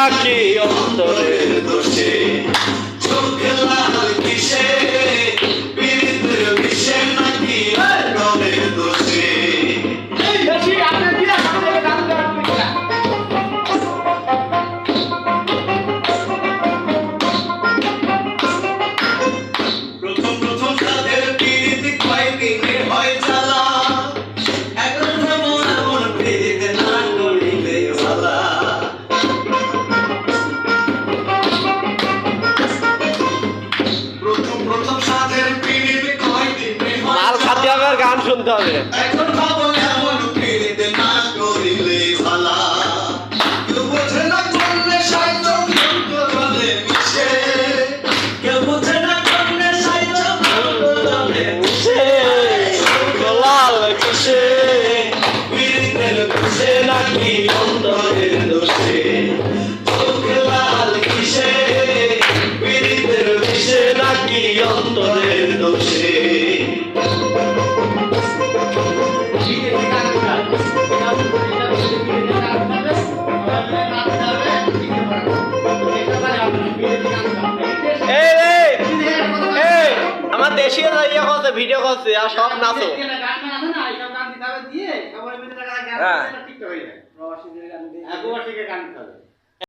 নাকি অন্তরের দোষে চোখে লাল কিসে পীড়িতের বিষে নাকি অন্তরের দোষে প্রথম প্রথম তাদের পীড়িত কয়েকদিনে হয় জ্বালা এখন যেমন এমন পীড়িত না করিলে ভালা প্রথম প্রথম তাদের পীড়িত কয়েকদিনে মাল খাতে হবে আর গান শুনতে হবে এখন ভাবো এমন পীড়িত না করিলে ভালা কেউ বোঝে না করলে সাইজ বলে মিশে কেউ বোঝে না করলে সাইজ বলে মিশে লাল কিসে পীড়িতের দোষে নাকি অন্তরের দোষে চোখে লাল কিসে পীড়িতের বিষে নাকি অন্তরের দোষে আমার দেশে ভিডিও করছে আর সব নাচো গান